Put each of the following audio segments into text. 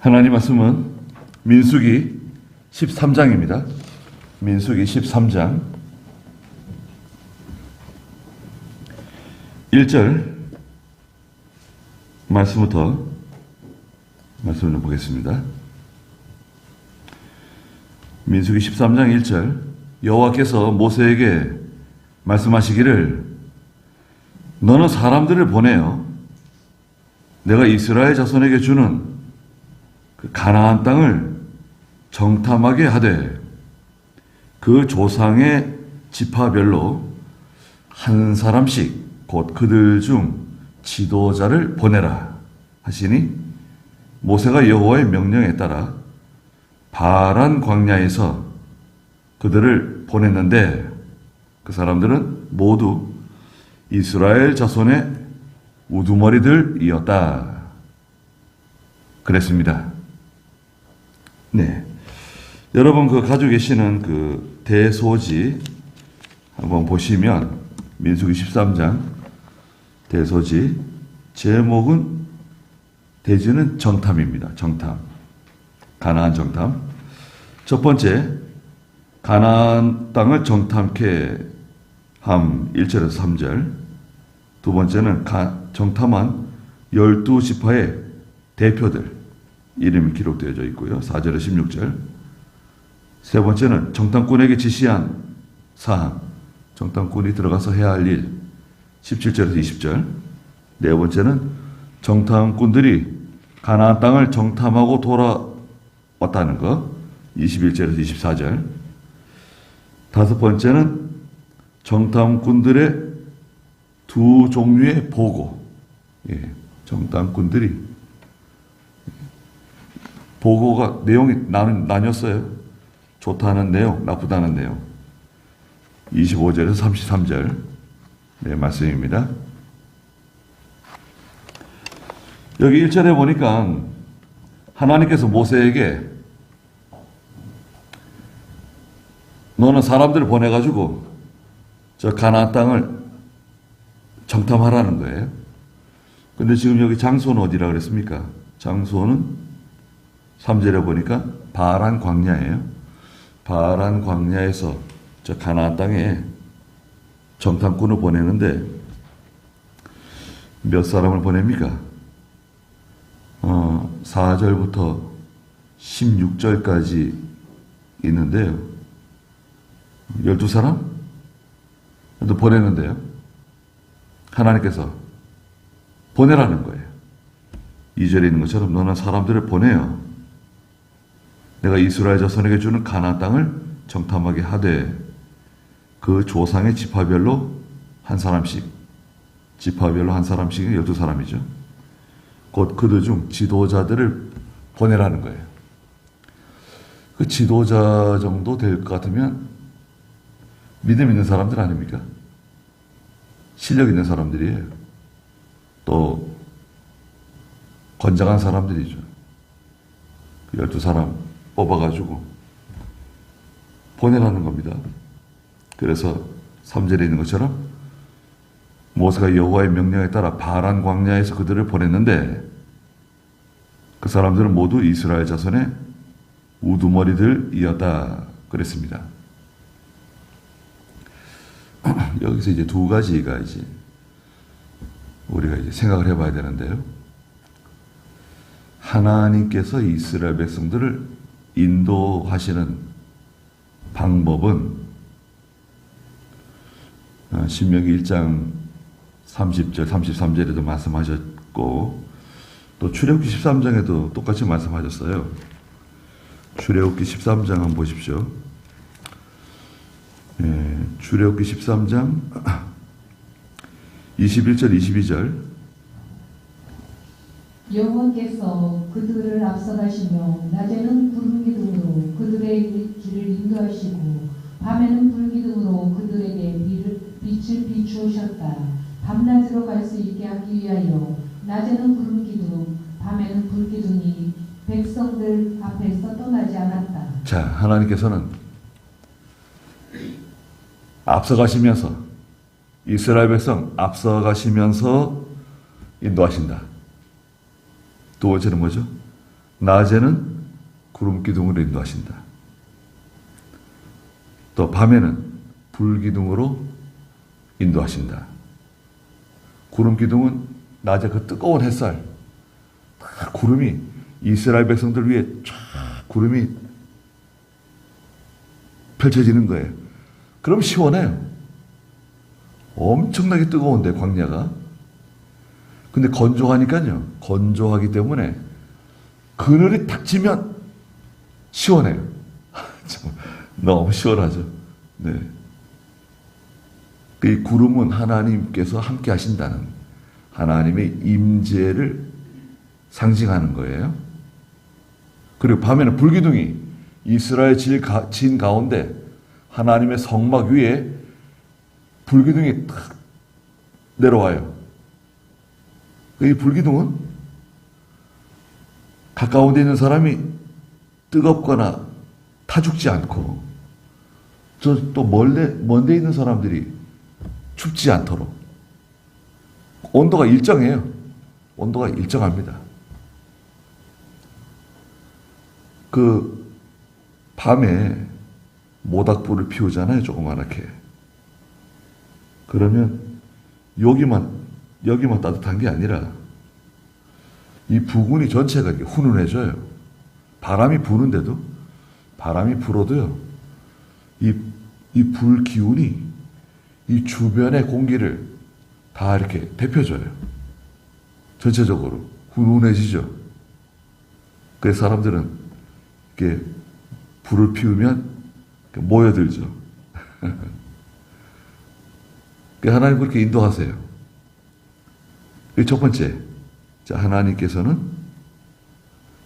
하나님 말씀은 민수기 13장입니다. 민수기 13장 1절 말씀부터 말씀을 보겠습니다. 민수기 13장 1절 여호와께서 모세에게 말씀하시기를 너는 사람들을 보내어 내가 이스라엘 자손에게 주는 그 가나안 땅을 정탐하게 하되 그 조상의 지파별로 한 사람씩 곧 그들 중 지도자를 보내라 하시니 모세가 여호와의 명령에 따라 바란 광야에서 그들을 보냈는데 그 사람들은 모두 이스라엘 자손의 우두머리들이었다. 그랬습니다. 네. 여러분 가지고 계시는 대소지 한번 보시면 민수기 13장 대소지 제목은 대지는 정탐입니다. 정탐. 가나안 정탐. 첫 번째 가나안 땅을 정탐케 함 1절에서 3절. 두 번째는 정탐한 12지파의 대표들 이름이 기록되어져 있고요. 4절에서 16절. 세 번째는 정탐꾼에게 지시한 사항, 정탐꾼이 들어가서 해야 할 일 17절에서 20절. 네 번째는 정탐꾼들이 가나안 땅을 정탐하고 돌아왔다는 것 21절에서 24절. 다섯 번째는 정탐꾼들의 두 종류의 보고. 정탐꾼들이 보고가 내용이 나뉘었어요. 좋다는 내용, 나쁘다는 내용. 25절에서 33절 말씀입니다. 여기 1절에 보니까 하나님께서 모세에게 너는 사람들을 보내가지고 저 가나안 땅을 정탐하라는 거예요. 근데 지금 여기 장소는 어디라 그랬습니까? 장소는 3절에 보니까 바란 광야예요. 바란 광야에서 저 가나안 땅에 정탐꾼을 보내는데 몇 사람을 보냅니까? 4절부터 16절까지 있는데요. 12사람? 또 보내는데요. 하나님께서 보내라는 거예요. 2절에 있는 것처럼 너는 사람들을 보내요. 내가 이스라엘 자손에게 주는 가나안 땅을 정탐하게 하되 그 조상의 지파별로 한 사람씩, 지파별로 한 사람씩은 12사람이죠. 곧 그들 중 지도자들을 보내라는 거예요. 그 지도자 정도 될 것 같으면 믿음 있는 사람들 아닙니까? 실력 있는 사람들이에요. 또 건장한 사람들이죠. 12사람 뽑아가지고 보내라는 겁니다. 그래서 3절에 있는 것처럼 모세가 여호와의 명령에 따라 바란 광야에서 그들을 보냈는데 그 사람들은 모두 이스라엘 자손의 우두머리들이었다 그랬습니다. 여기서 이제 두 가지가 우리가 생각을 해봐야 되는데요. 하나님께서 이스라엘 백성들을 인도하시는 방법은 신명기 1장 30절, 33절에도 말씀하셨고 또 출애굽기 13장에도 똑같이 말씀하셨어요. 출애굽기 13장 한번 보십시오. 출애굽기 13장 21절, 22절. 여호와께서 그들을 앞서가시며 낮에는 구름 기둥으로 그들의 길을 인도하시고 밤에는 불 기둥으로 그들에게 빛을 비추셨다. 밤낮으로 갈 수 있게 하기 위하여 낮에는 구름 기둥, 밤에는 불 기둥이 백성들 앞에서 떠나지 않았다. 자, 하나님께서는 앞서가시면서 이스라엘 백성 앞서가시면서 인도하신다. 두 번째는 뭐죠? 낮에는 구름 기둥으로 인도하신다. 또 밤에는 불 기둥으로 인도하신다. 구름 기둥은 낮에 그 뜨거운 햇살, 다 구름이 이스라엘 백성들 위에 쫙 구름이 펼쳐지는 거예요. 그럼 시원해요. 엄청나게 뜨거운데 광야가. 근데 건조하니까요. 건조하기 때문에 그늘이 탁 지면 시원해요. 너무 시원하죠. 네. 이 구름은 하나님께서 함께 하신다는 하나님의 임재를 상징하는 거예요. 그리고 밤에는 불기둥이 이스라엘 진 가운데 하나님의 성막 위에 불기둥이 탁 내려와요. 이 불기둥은 가까운 데 있는 사람이 뜨겁거나 타 죽지 않고 또 먼데 있는 사람들이 춥지 않도록 온도가 일정해요. 온도가 일정합니다. 그 밤에 모닥불을 피우잖아요. 조그맣게. 그러면 여기만 따뜻한 게 아니라 이 부근이 전체가 이렇게 훈훈해져요. 바람이 불어도요. 이 불 기운이 이 주변의 공기를 다 이렇게 데펴줘요. 전체적으로 훈훈해지죠. 그래서 사람들은 이렇게 불을 피우면 모여들죠. 하나님 그렇게 인도하세요. 첫 번째, 하나님께서는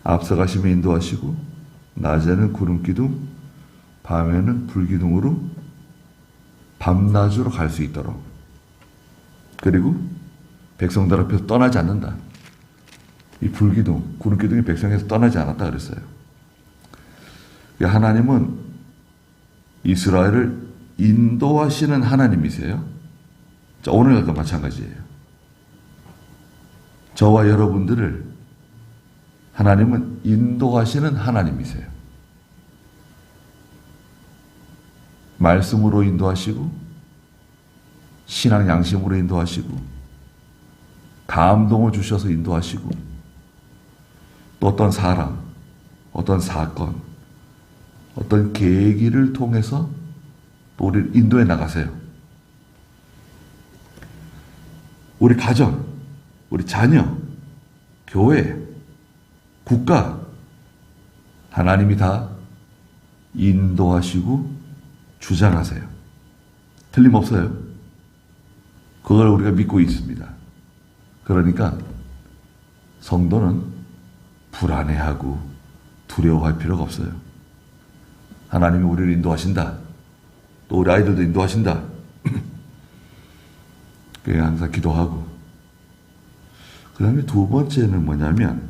앞서가시며 인도하시고 낮에는 구름기둥, 밤에는 불기둥으로 밤낮으로 갈 수 있도록, 그리고 백성들 앞에서 떠나지 않는다. 이 불기둥, 구름기둥이 백성에서 떠나지 않았다 그랬어요. 하나님은 이스라엘을 인도하시는 하나님이세요. 오늘과 마찬가지예요. 저와 여러분들을 하나님은 인도하시는 하나님이세요. 말씀으로 인도하시고 신앙 양심으로 인도하시고 감동을 주셔서 인도하시고 또 어떤 사람, 어떤 사건, 어떤 계기를 통해서 또 우리를 인도해 나가세요. 우리 가정, 우리 자녀, 교회, 국가, 하나님이 다 인도하시고 주장하세요. 틀림없어요. 그걸 우리가 믿고 있습니다. 그러니까 성도는 불안해하고 두려워할 필요가 없어요. 하나님이 우리를 인도하신다. 또 우리 아이들도 인도하신다. 그게 항상 기도하고. 그 다음에 두 번째는 뭐냐면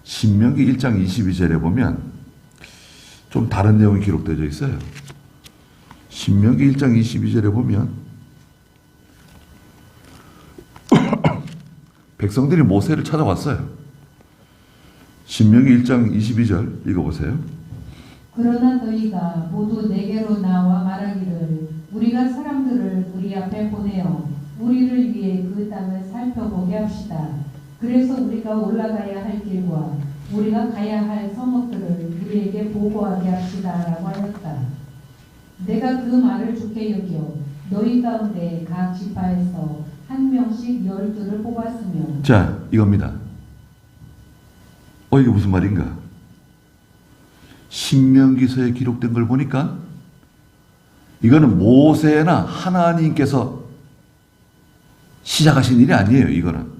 신명기 1장 22절에 보면 좀 다른 내용이 기록되어 있어요. 신명기 1장 22절에 보면 백성들이 모세를 찾아왔어요. 신명기 1장 22절 읽어보세요. 그러나 너희가 모두 내게로 나와 말하기를 우리가 사람들을 우리 앞에 보내어 우리를 위해 그 땅을 살펴보게 합시다. 그래서 우리가 올라가야 할 길과 우리가 가야 할 성읍들을 우리에게 보고하게 합시다 라고 하였다. 내가 그 말을 좋게 여겨 너희 가운데 각 지파에서 한 명씩 12를 뽑았으며. 자, 이겁니다. 이게 무슨 말인가? 신명기서에 기록된 걸 보니까 이거는 모세나 하나님께서 시작하신 일이 아니에요. 이거는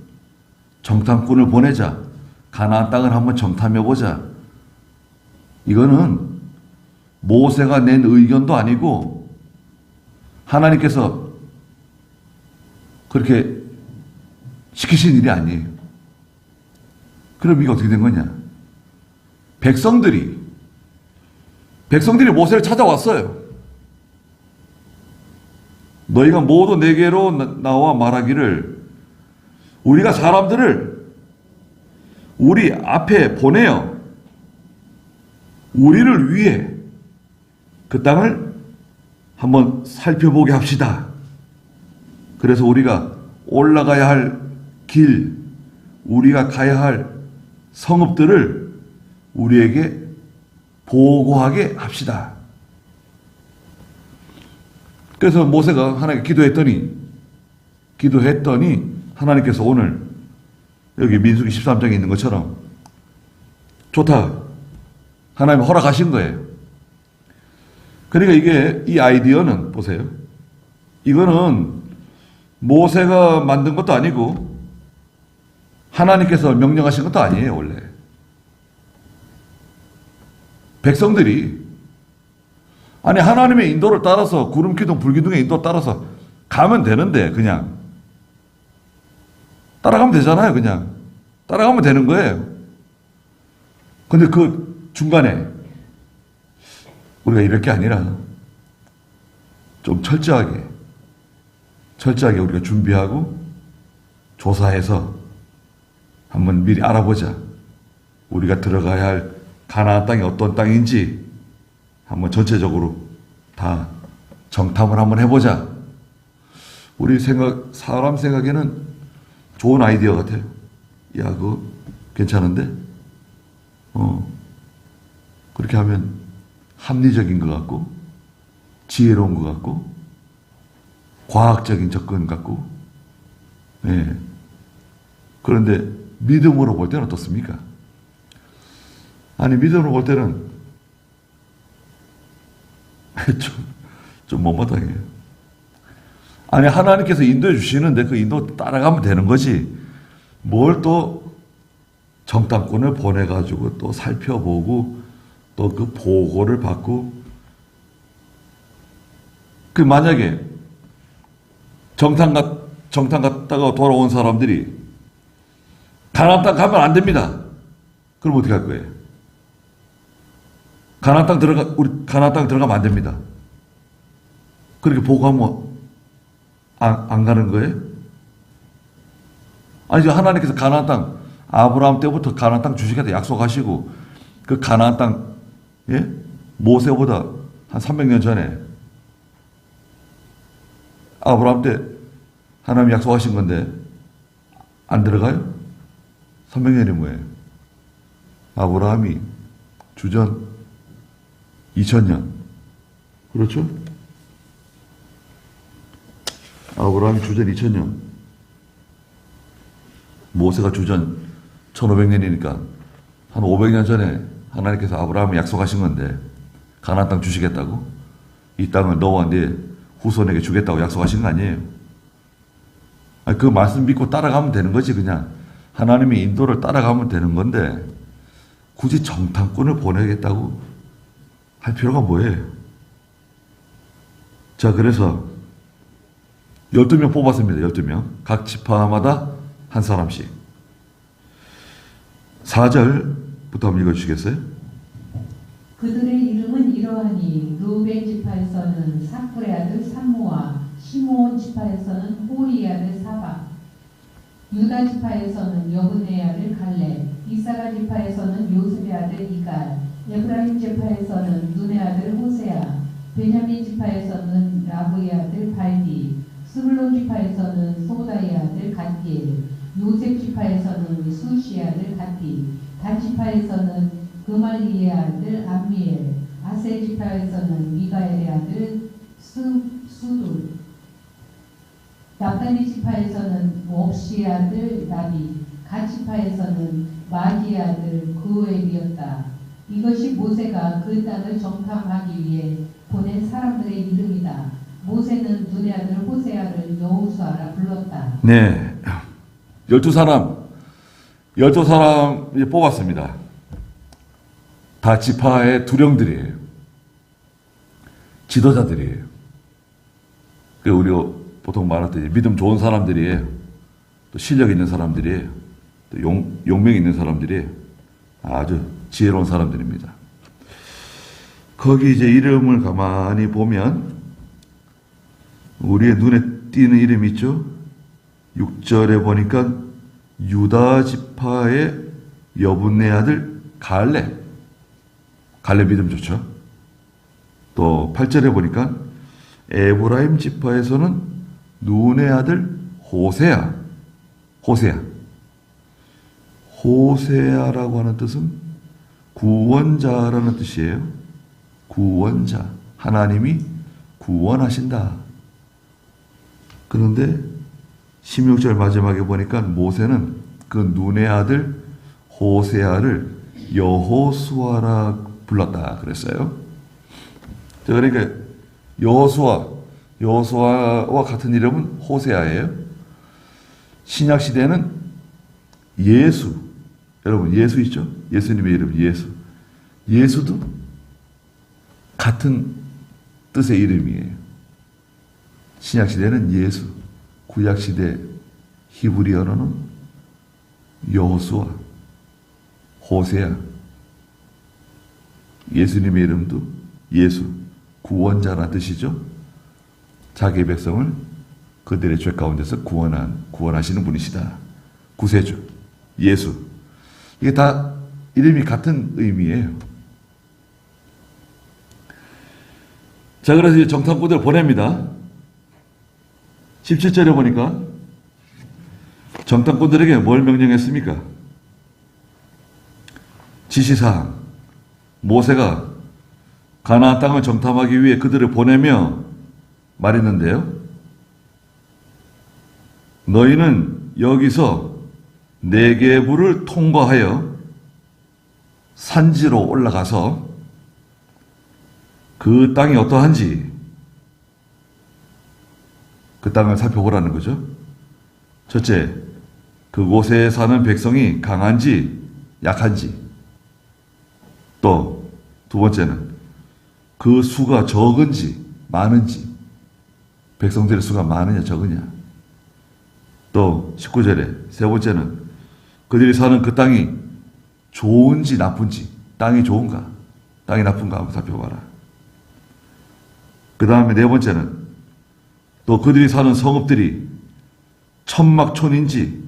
정탐꾼을 보내자, 가나안 땅을 한번 정탐해보자. 이거는 모세가 낸 의견도 아니고 하나님께서 그렇게 시키신 일이 아니에요. 그럼 이게 어떻게 된 거냐? 백성들이 모세를 찾아왔어요. 너희가 모두 내게로 나와 말하기를 우리가 사람들을 우리 앞에 보내요. 우리를 위해 그 땅을 한번 살펴보게 합시다. 그래서 우리가 올라가야 할 길, 우리가 가야 할 성읍들을 우리에게 보고하게 합시다. 그래서 모세가 하나님께 기도했더니 하나님께서 오늘 여기 민수기 13장에 있는 것처럼 좋다. 하나님 허락하신 거예요. 그러니까 이게 이 아이디어는 보세요. 이거는 모세가 만든 것도 아니고 하나님께서 명령하신 것도 아니에요, 원래. 백성들이 아니 하나님의 인도를 따라서 구름 기둥 불 기둥의 인도 따라서 가면 되는데 그냥 따라가면 되잖아요. 그냥 따라가면 되는 거예요. 근데 그 중간에 우리가 이럴 게 아니라 좀 철저하게 우리가 준비하고 조사해서 한번 미리 알아보자. 우리가 들어가야 할 가나안 땅이 어떤 땅인지 한번 전체적으로 다 정탐을 한번 해보자. 사람 생각에는 좋은 아이디어 같아요. 야, 그거 괜찮은데? 그렇게 하면 합리적인 것 같고, 지혜로운 것 같고, 과학적인 접근 같고, 예. 그런데 믿음으로 볼 때는 어떻습니까? 아니, 믿음으로 볼 때는 좀 못마땅해요. 아니, 하나님께서 인도해 주시는데 그 인도 따라가면 되는 거지. 뭘 또 정탐꾼을 보내가지고 또 살펴보고 또 그 보고를 받고. 그 만약에 정탐 갔다가 돌아온 사람들이 가나안 땅 가면 안 됩니다. 그럼 어떻게 할 거예요? 우리 가나안 땅 들어가면 안 됩니다. 그렇게 보고하면 안 가는 거예요? 아니죠. 하나님께서 가나안 땅, 아브라함 때부터 가나안 땅 주시겠다 약속하시고, 그 가나안 땅, 예? 모세보다 한 300년 전에 아브라함 때 하나님 약속하신 건데, 안 들어가요? 300년이 뭐예요? 아브라함이 주전 2000년. 그렇죠? 아브라함이 주전 2000년. 모세가 주전 1500년이니까 한 500년 전에 하나님께서 아브라함을 약속하신 건데 가나안 땅 주시겠다고? 이 땅을 너와 네 후손에게 주겠다고 약속하신 거 아니에요? 아니, 그 말씀 믿고 따라가면 되는 거지. 그냥 하나님의 인도를 따라가면 되는 건데 굳이 정탐꾼을 보내겠다고 할 필요가 뭐예요? 자, 그래서 12명 뽑았습니다. 12명. 각 지파마다 한 사람씩. 4절부터 한번 읽어주시겠어요? 그들의 이름은 이러하니 루벤 지파에서는 사쿨의 아들 삼무와 시므온 지파에서는 호리의 아들 사박, 유다 지파에서는 여분의 아들 갈렙, 이사가 지파에서는 요셉의 아들 이갈, 에브라임 지파에서는 눈의 아들 호세아, 베냐민 지파에서는 라브의 아들 발디, 스불론 지파에서는 소다의 아들 갓디엘, 요셉 지파에서는 수시의 아들 갓디, 단 지파에서는 그말리의 아들 암미엘, 아세 지파에서는 미가엘의 아들 수둘, 납달리 지파에서는 옵시의 아들 나비, 갓 지파에서는 마디의 아들 그우엘이었다. 이것이 모세가 그 땅을 정탐하기 위해 보낸 사람들의 이름이다. 모세는 눈의 아들 호세아를 여호수아라 불렀다. 네, 12사람 뽑았습니다. 다 지파의 두령들이에요. 지도자들이에요. 우리가 보통 말할 때 믿음 좋은 사람들이에요. 또 실력 있는 사람들이에요. 또 용명 있는 사람들이에요. 아주 지혜로운 사람들입니다. 거기 이제 이름을 가만히 보면 우리의 눈에 띄는 이름이 있죠. 6절에 보니까 유다 지파의 여분네 아들 갈렙. 갈렙 믿음 좋죠. 또 8절에 보니까 에브라임 지파에서는 눈의 아들 호세아. 호세아라고 하는 뜻은 구원자라는 뜻이에요. 구원자. 하나님이 구원하신다. 그런데 16절 마지막에 보니까 모세는 그 눈의 아들 호세아를 여호수아라 불렀다 그랬어요. 자, 그러니까 여호수아와 같은 이름은 호세아예요. 신약 시대는 예수. 여러분 예수 있죠? 예수님의 이름 예수. 예수도 같은 뜻의 이름이에요. 신약 시대는 예수. 구약 시대 히브리어로는 여호수아, 호세아. 예수님의 이름도 예수, 구원자라는 뜻이죠. 자기 백성을 그들의 죄 가운데서 구원하시는 분이시다. 구세주, 예수. 이게 다 이름이 같은 의미예요. 자, 그래서 이제 정탐꾼들 보냅니다. 17절에 보니까 정탐꾼들에게 뭘 명령했습니까? 지시사항. 모세가 가나안 땅을 정탐하기 위해 그들을 보내며 말했는데요. 너희는 여기서 네게부를 통과하여 산지로 올라가서 그 땅이 어떠한지 그 땅을 살펴보라는 거죠. 첫째, 그곳에 사는 백성이 강한지 약한지. 또 두 번째는 그 수가 적은지 많은지. 백성들의 수가 많으냐 적으냐. 또 19절에 세 번째는 그들이 사는 그 땅이 좋은지 나쁜지. 땅이 좋은가 땅이 나쁜가 한번 살펴봐라. 그 다음에 네 번째는 또 그들이 사는 성읍들이 천막촌인지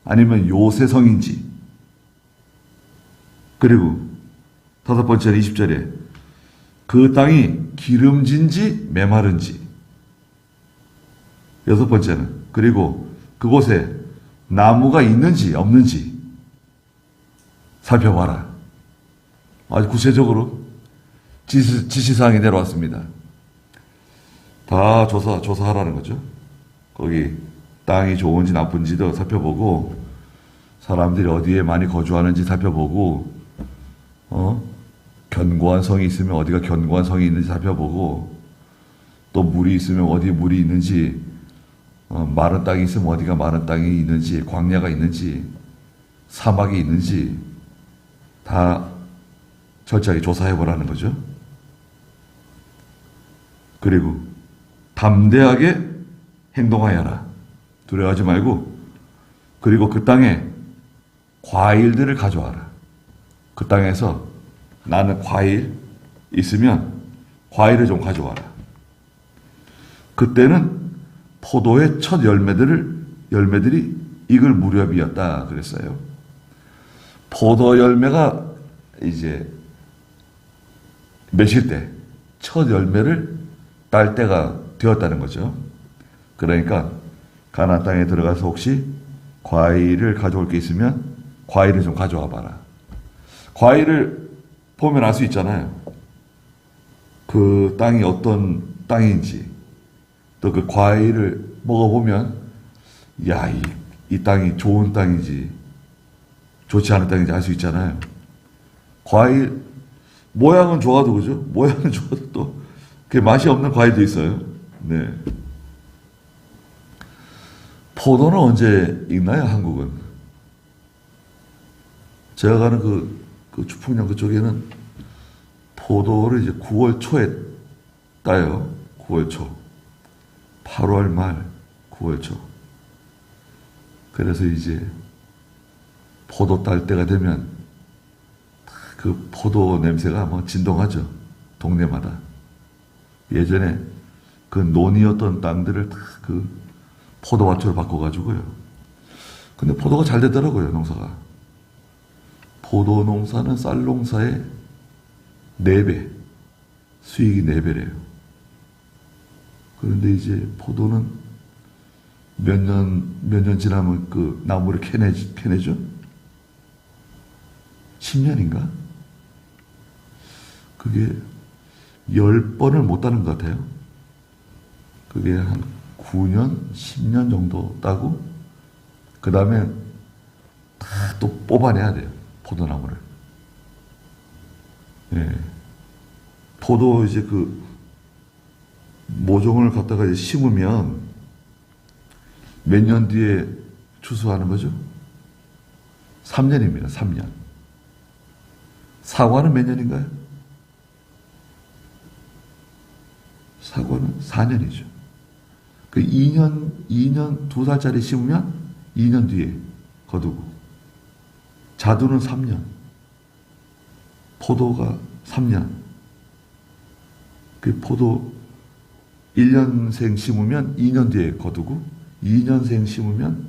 아니면 요새성인지. 그리고 다섯 번째는 20절에 그 땅이 기름진지 메마른지. 여섯 번째는 그리고 그곳에 나무가 있는지 없는지 살펴봐라. 아주 구체적으로 지시사항이 내려왔습니다. 다 조사하라는 거죠. 거기 땅이 좋은지 나쁜지도 살펴보고 사람들이 어디에 많이 거주하는지 살펴보고 견고한 성이 있으면 어디가 견고한 성이 있는지 살펴보고 또 물이 있으면 어디에 물이 있는지 마른 땅이 있으면 어디가 마른 땅이 있는지 광야가 있는지 사막이 있는지 다 철저하게 조사해보라는 거죠. 그리고 담대하게 행동하여라. 두려워하지 말고. 그리고 그 땅에 과일들을 가져와라. 그 땅에서 나는 과일 있으면 과일을 좀 가져와라. 그때는 포도의 첫 열매들이 익을 무렵이었다 그랬어요. 포도 열매가 이제 맺힐 때 첫 열매를 딸 때가 되었다는 거죠. 그러니까 가나안 땅에 들어가서 혹시 과일을 가져올 게 있으면 과일을 좀 가져와 봐라. 과일을 보면 알 수 있잖아요. 그 땅이 어떤 땅인지. 또 그 과일을 먹어보면 야, 이 땅이 좋은 땅인지 좋지 않은 땅인지 알 수 있잖아요. 과일 모양은 좋아도 그죠? 모양은 좋아도 또 그 맛이 없는 과일도 있어요. 네. 포도는 언제 익나요, 한국은? 제가 가는 그 주풍령 그쪽에는 포도를 이제 9월 초에 따요. 9월 초. 8월 말, 9월 초. 그래서 이제 포도 딸 때가 되면 그 포도 냄새가 뭐 진동하죠. 동네마다. 예전에 그 논이었던 땅들을 다 그 포도밭으로 바꿔가지고요. 근데 포도가 잘 되더라고요, 농사가. 포도 농사는 쌀 농사의 4배, 수익이 4배래요. 그런데 이제 포도는 몇 년 지나면 그 나무를 캐내죠? 10년인가? 그게 10번을 못 따는 것 같아요. 그게 한 9년, 10년 정도 따고, 그 다음에 다 또 뽑아내야 돼요. 포도나무를. 예. 포도 이제 그 모종을 갖다가 이제 심으면 몇 년 뒤에 추수하는 거죠? 3년입니다. 3년. 사과는 몇 년인가요? 사과는 4년이죠. 그 2년 2살짜리 심으면 2년 뒤에 거두고, 자두는 3년, 포도가 3년. 그 포도 1년생 심으면 2년 뒤에 거두고, 2년생 심으면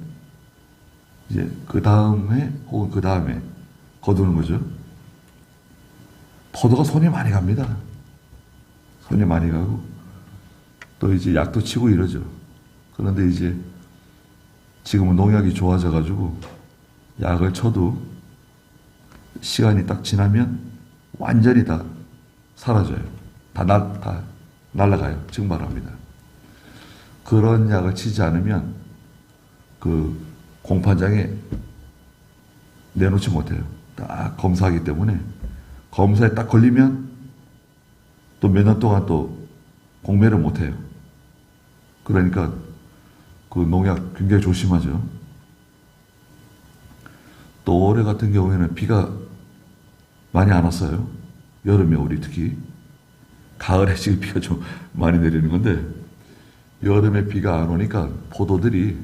이제 그 다음 해 혹은 그 다음에 거두는 거죠. 포도가 손이 많이 갑니다. 손이 많이 가고, 또 이제 약도 치고 이러죠. 그런데 이제 지금은 농약이 좋아져가지고 약을 쳐도 시간이 딱 지나면 완전히 다 사라져요. 다 날아가요. 증발합니다. 그런 약을 치지 않으면 그 공판장에 내놓지 못해요. 딱 검사하기 때문에, 검사에 딱 걸리면 또 몇 년 동안 또 공매를 못해요. 그러니까 그 농약 굉장히 조심하죠. 또 올해 같은 경우에는 비가 많이 안 왔어요. 여름에 우리 특히. 가을에 지금 비가 좀 많이 내리는 건데, 여름에 비가 안 오니까 포도들이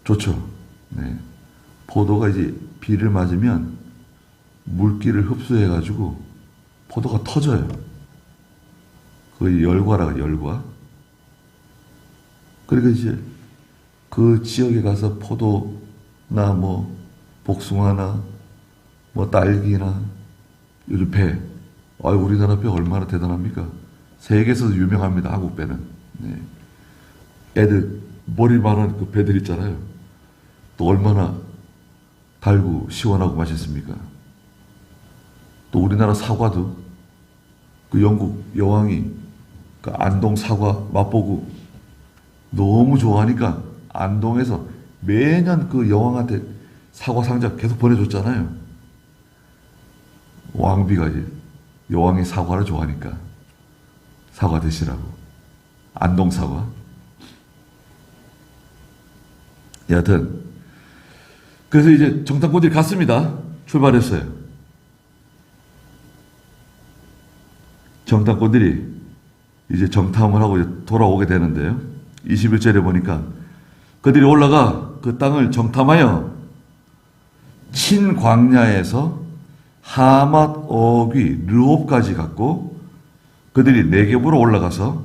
좋죠. 네. 포도가 이제 비를 맞으면 물기를 흡수해가지고 포도가 터져요. 그 열과라고, 열과. 그러니까 이제 그 지역에 가서 포도나 뭐 복숭아나 뭐 딸기나, 요즘 배, 우리나라 배 얼마나 대단합니까? 세계에서도 유명합니다. 한국 배는. 네. 애들 머리 많은 그 배들 있잖아요. 또 얼마나 달고 시원하고 맛있습니까? 또 우리나라 사과도 그 영국 여왕이 그 안동 사과 맛보고 너무 좋아하니까 안동에서 매년 그 여왕한테 사과 상자 계속 보내줬잖아요. 왕비가 이제 여왕이 사과를 좋아하니까 사과 드시라고. 안동 사과. 여하튼 그래서 이제 정탐꾼들이 갔습니다. 출발했어요. 정탐꾼들이 이제 정탐을 하고 이제 돌아오게 되는데요. 21절에 보니까 그들이 올라가 그 땅을 정탐하여 친광야에서 하맛 어귀 르홉까지 갔고, 그들이 네겝으로 올라가서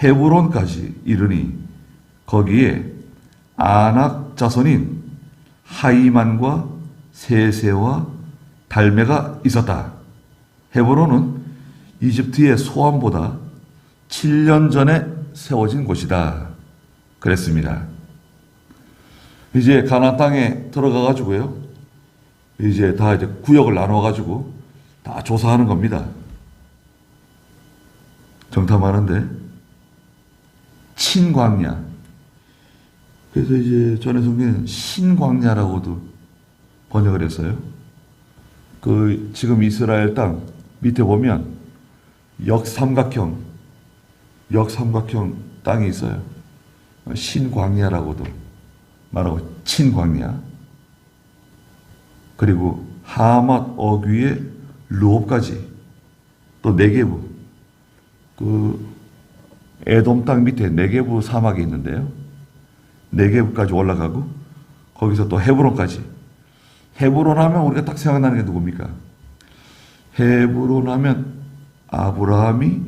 헤브론까지 이르니 거기에 아낙 자손인 하이만과 세세와 달메가 있었다. 헤브론은 이집트의 소암보다 7년 전에 세워진 곳이다. 그랬습니다. 이제 가나안 땅에 들어가 가지고요. 이제 다 이제 구역을 나눠 가지고 다 조사하는 겁니다. 정탐하는데 친광야. 그래서 이제 전에 성경에는 신광야라고도 번역을 했어요. 그 지금 이스라엘 땅 밑에 보면 역삼각형 땅이 있어요. 신광야라고도 말하고 친광야. 그리고 하맛 어귀의 르홉까지, 또 네게부, 그 에돔 땅 밑에 네게부 사막이 있는데요. 네게부까지 올라가고 거기서 또 헤브론까지. 헤브론 하면 우리가 딱 생각나는 게 누굽니까? 헤브론 하면 아브라함이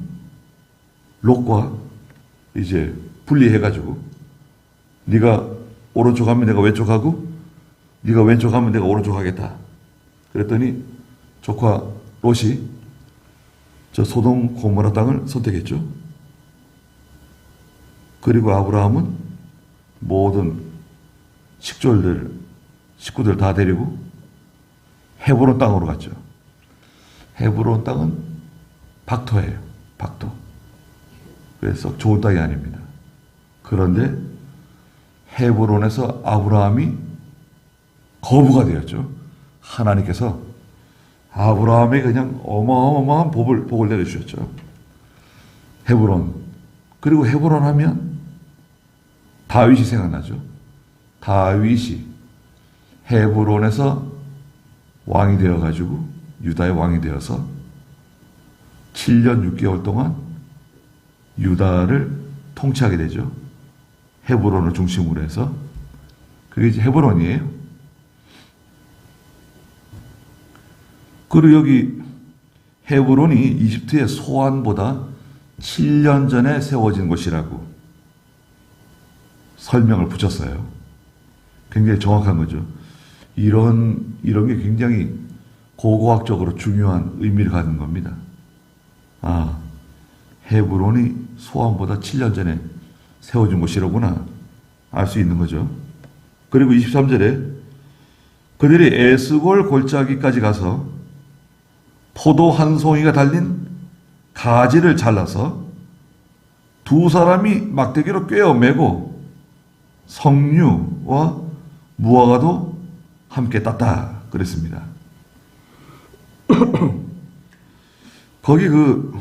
롯과 이제 분리해가지고, 네가 오른쪽 하면 내가 왼쪽 하고, 네가 왼쪽 하면 내가 오른쪽 하겠다. 그랬더니 조카 롯이 저 소돔 고모라 땅을 선택했죠. 그리고 아브라함은 모든 식구들 다 데리고 헤브론 땅으로 갔죠. 헤브론 땅은 박토예요. 박토. 그래서 좋은 땅이 아닙니다. 그런데 헤브론에서 아브라함이 거부가 되었죠. 하나님께서 아브라함에게 그냥 어마어마한 복을 내려주셨죠. 헤브론. 그리고 헤브론 하면 다윗이 생각나죠. 다윗이 헤브론에서 왕이 되어가지고 유다의 왕이 되어서 7년 6개월 동안 유다를 통치하게 되죠. 헤브론을 중심으로 해서. 그게 이제 헤브론이에요. 그리고 여기 헤브론이 이집트의 소안보다 7년 전에 세워진 곳이라고 설명을 붙였어요. 굉장히 정확한 거죠. 이런 게 굉장히 고고학적으로 중요한 의미를 가진 겁니다. 아, 헤브론이 소안보다 7년 전에 세워진 곳이로구나 알 수 있는 거죠. 그리고 23절에 그들이 에스골 골짜기까지 가서 포도 한 송이가 달린 가지를 잘라서 두 사람이 막대기로 꿰어 매고 석류와 무화과도 함께 땄다 그랬습니다. 거기 그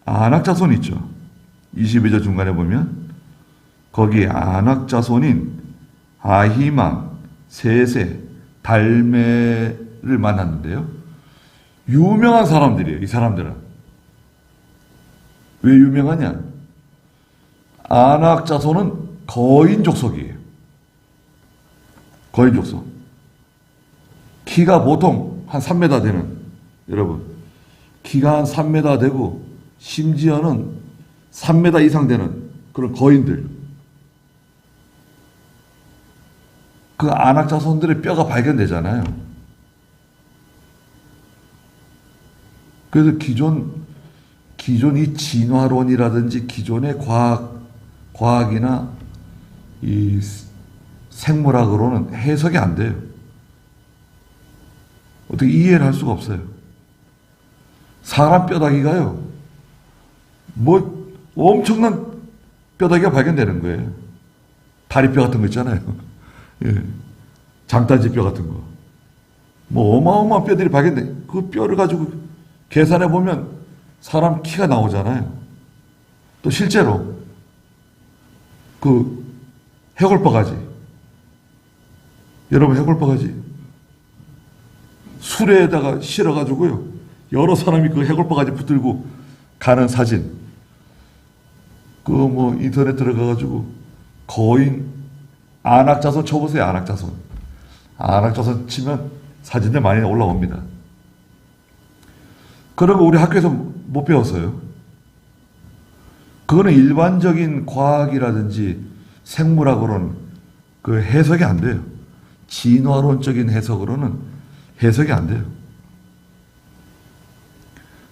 아낙 자손 있죠. 22절 중간에 보면 거기 아낙 자손인 아히만, 세세, 달메를 만났는데요. 유명한 사람들이에요. 이 사람들은. 왜 유명하냐? 아낙 자손은 거인 족속이에요. 거인 족속. 키가 보통 한 3m 되는, 여러분, 키가 한 3m 되고 심지어는 3m 이상 되는 그런 거인들. 그 아낙 자손들의 뼈가 발견되잖아요. 그래서 기존 이 진화론이라든지 기존의 과학이나 이 생물학으로는 해석이 안 돼요. 어떻게 이해를 할 수가 없어요. 사람 뼈다귀가요, 뭐 엄청난 뼈다귀가 발견되는 거예요. 다리뼈 같은 거 있잖아요. 예. 장단지뼈 같은 거. 뭐 어마어마한 뼈들이 발견돼. 그 뼈를 가지고 계산해 보면 사람 키가 나오잖아요. 또 실제로 그 해골바가지, 여러분 해골바가지 수레에다가 실어가지고요, 여러 사람이 그 해골바가지 붙들고 가는 사진, 그 뭐 인터넷 들어가가지고 거인 아낙자손 쳐보세요. 아낙자손 치면 사진들 많이 올라옵니다. 그런 거 우리 학교에서 못 배웠어요. 그거는 일반적인 과학이라든지 생물학으로는 그 해석이 안 돼요. 진화론적인 해석으로는 해석이 안 돼요.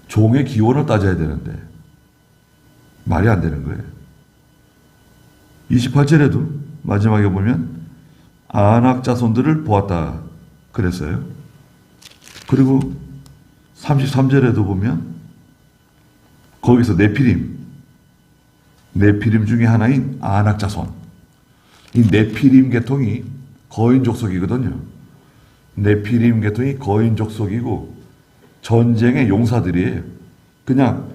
종의 기원을 따져야 되는데 말이 안 되는 거예요. 28절에도 마지막에 보면 아낙 자손들을 보았다 그랬어요. 그리고 33절에도 보면 거기서 네피림 중에 하나인 아낙 자손, 이 네피림 계통이 거인 족속이거든요. 네피림 계통이 거인 족속이고 전쟁의 용사들이에요. 그냥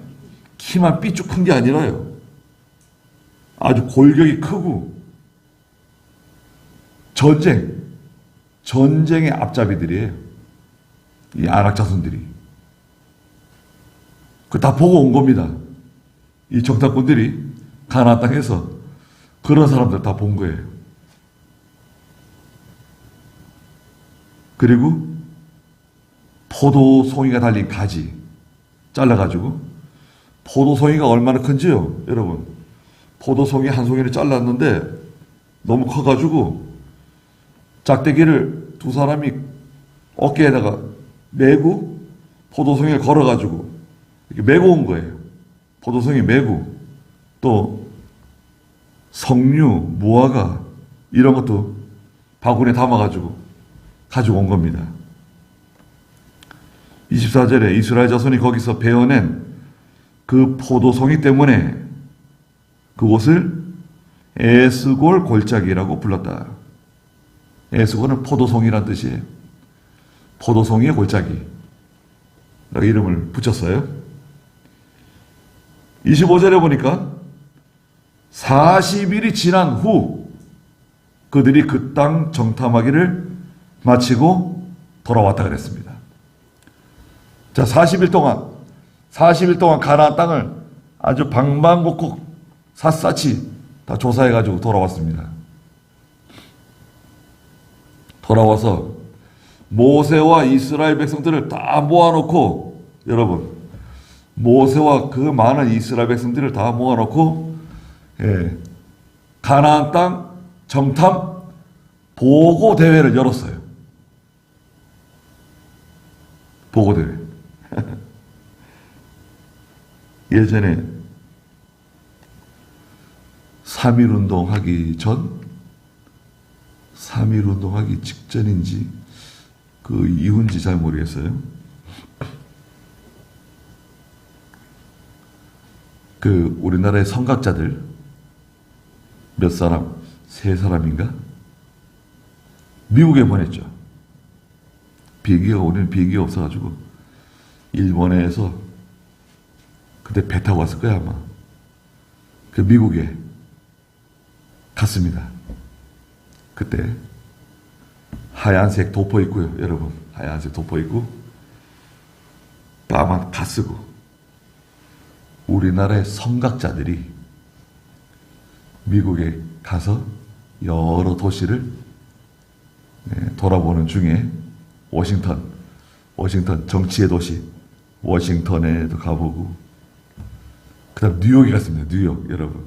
키만 삐쭉 큰 게 아니라요, 아주 골격이 크고 전쟁의 앞잡이들이에요. 이 아낙 자손들이. 그 다 보고 온 겁니다. 이 정탐꾼들이 가나안 땅에서 그런 사람들 다 본 거예요. 그리고 포도송이가 달린 가지 잘라가지고, 포도송이가 얼마나 큰지요, 여러분. 포도송이 한 송이를 잘랐는데 너무 커가지고 짝대기를 두 사람이 어깨에다가 메고 포도송이를 걸어가지고 이렇게 메고 온 거예요. 포도송이 메고 또 석류, 무화과 이런 것도 바구니에 담아가지고 가지고 온 겁니다. 24절에 이스라엘 자손이 거기서 베어낸 그 포도송이 때문에 그곳을 에스골 골짜기라고 불렀다. 에스골은 포도송이란 뜻이에요. 포도송이의 골짜기. 라고 이름을 붙였어요. 25절에 보니까 40일이 지난 후 그들이 그 땅 정탐하기를 마치고 돌아왔다 그랬습니다. 자, 40일 동안 가나안 땅을 아주 방방곡곡 샅샅이 다 조사해가지고 돌아왔습니다. 돌아와서 모세와 이스라엘 백성들을 다 모아놓고, 여러분, 모세와 그 많은 이스라엘 백성들을 다 모아놓고, 가나안 땅 정탐 보고 대회를 열었어요. 보고 대회. 예전에 3.1운동 하기 전, 3.1운동 하기 직전인지 그 이후인지 잘 모르겠어요. 그 우리나라의 선각자들 몇 사람, 3사람인가? 미국에 보냈죠. 우리는 비행기가 없어가지고 일본에서 그때 배 타고 왔을 거야 아마. 그 미국에 갔습니다. 그때 하얀색 도포 입고요, 여러분. 하얀색 도포 입고 까만 가 쓰고 우리나라의 선각자들이 미국에 가서 여러 도시를 돌아보는 중에 워싱턴 정치의 도시 워싱턴에도 가보고 그 다음 뉴욕에 갔습니다. 뉴욕, 여러분.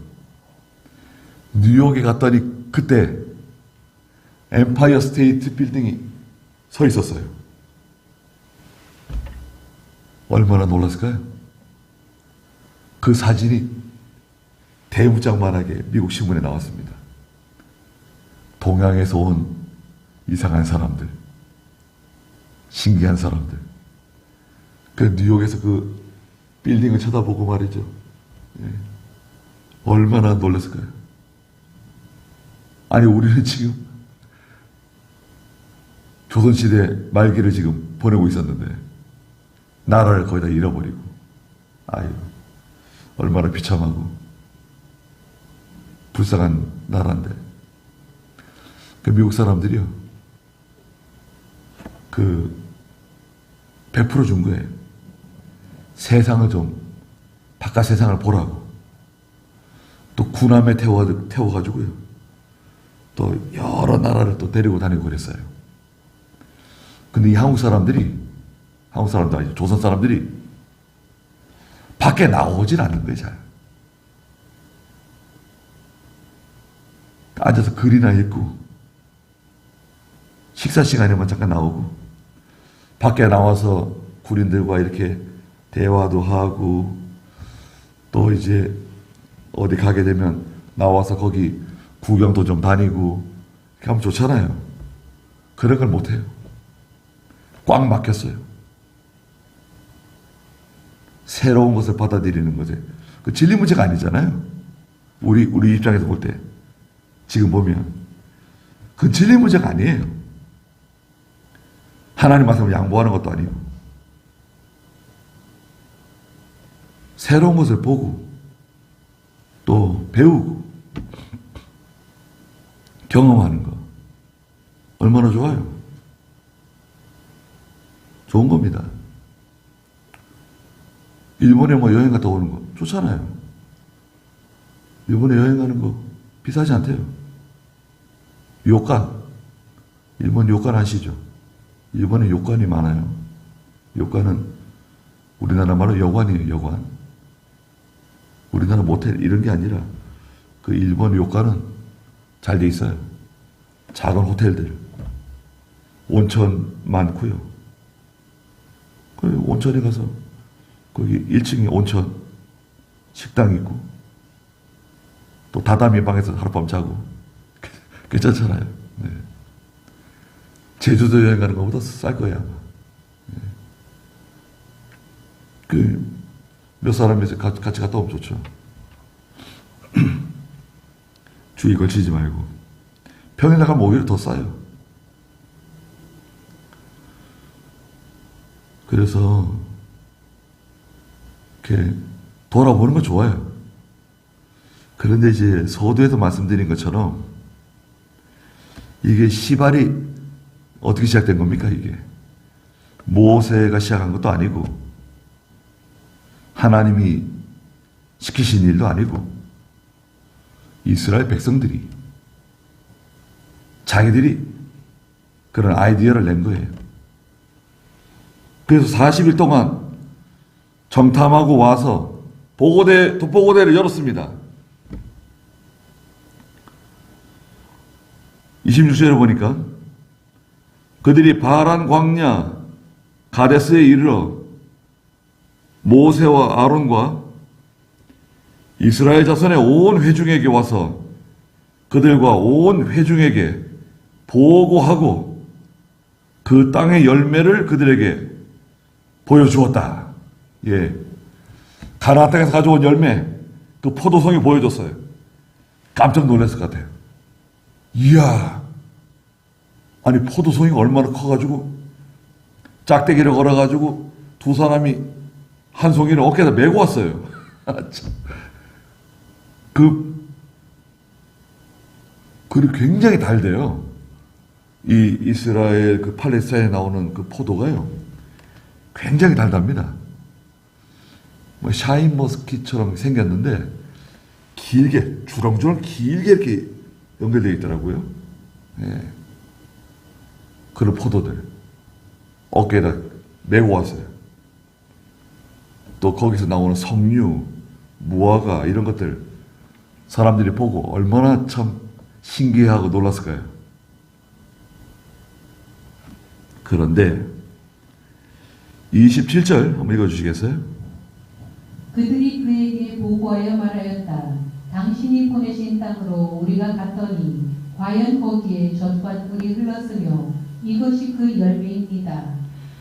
뉴욕에 갔더니 그때 엠파이어 스테이트 빌딩이 서 있었어요. 얼마나 놀랐을까요? 그 사진이 대문짝만하게 미국 신문에 나왔습니다. 동양에서 온 이상한 사람들, 신기한 사람들. 그 뉴욕에서 그 빌딩을 쳐다보고 말이죠. 얼마나 놀랐을까요? 아니, 우리는 지금 조선시대 말기를 지금 보내고 있었는데 나라를 거의 다 잃어버리고, 아유, 얼마나 비참하고 불쌍한 나라인데. 그 미국 사람들이요, 그 베풀어 준 거예요. 세상을 좀, 바깥 세상을 보라고. 또 군함에 태워가지고요, 또 여러 나라를 또 데리고 다니고 그랬어요. 근데 이 한국 사람들 아니죠, 조선 사람들이 밖에 나오질 않는 거예요, 잘. 앉아서 글이나 읽고, 식사 시간에만 잠깐 나오고, 밖에 나와서 군인들과 이렇게 대화도 하고, 또 이제 어디 가게 되면 나와서 거기 구경도 좀 다니고, 이렇게 하면 좋잖아요. 그런 걸 못해요. 꽉 막혔어요. 새로운 것을 받아들이는 거죠. 그 진리 문제가 아니잖아요. 우리 입장에서 볼 때. 지금 보면. 그 진리 문제가 아니에요. 하나님 말씀을 양보하는 것도 아니고. 새로운 것을 보고, 또 배우고, 경험하는 거. 얼마나 좋아요. 좋은 겁니다. 일본에 뭐 여행 갔다 오는 거 좋잖아요. 일본에 여행 가는 거 비싸지 않대요. 요관. 일본 요관 아시죠? 일본에 요관이 많아요. 요관은 우리나라 말로 여관이에요, 여관. 우리나라 모텔 이런 게 아니라 그 일본 요관은 잘 돼 있어요. 작은 호텔들. 온천 많고요. 그 온천에 가서 거기 1층에 온천 식당 있고 또 다다미 방에서 하룻밤 자고 괜찮잖아요. 네. 제주도 여행 가는 것보다 쌀 거야 아마. 네. 그 몇 사람이 같이 갔다 오면 좋죠. 주의 걸치지 말고 평일 나가면 오히려 더 싸요. 그래서 이렇게 돌아보는 거 좋아요. 그런데 이제 서두에도 말씀드린 것처럼 이게 시발이 어떻게 시작된 겁니까? 이게 모세가 시작한 것도 아니고 하나님이 시키신 일도 아니고 이스라엘 백성들이 자기들이 그런 아이디어를 낸 거예요. 그래서 40일 동안 정탐하고 와서 보고대를 열었습니다. 26절에 보니까 그들이 바란 광야 가데스에 이르러 모세와 아론과 이스라엘 자손의 온 회중에게 와서 그들과 온 회중에게 보고하고 그 땅의 열매를 그들에게 보여주었다. 예. 가나안 땅에서 가져온 열매, 그 포도송이 보여줬어요. 깜짝 놀랐을 것 같아요. 이야, 아니 포도송이 얼마나 커가지고 짝대기를 걸어가지고 두 사람이 한 송이를 어깨에다 메고 왔어요. 그리고 굉장히 달대요. 이 이스라엘 그 팔레스타인에 나오는 그 포도가요. 굉장히 달답니다. 뭐 샤인머스킷처럼 생겼는데 길게 주렁주렁 길게 이렇게 연결되어 있더라고요. 예. 그런 포도들 어깨에다 메고 왔어요. 또 거기서 나오는 석류, 무화과 이런 것들 사람들이 보고 얼마나 참 신기하고 놀랐을까요? 그런데 27절 한번 읽어주시겠어요? 그들이 그에게 보고하여 말하였다. 당신이 보내신 땅으로 우리가 갔더니 과연 거기에 젖과 꿀이 흘렀으며 이것이 그 열매입니다.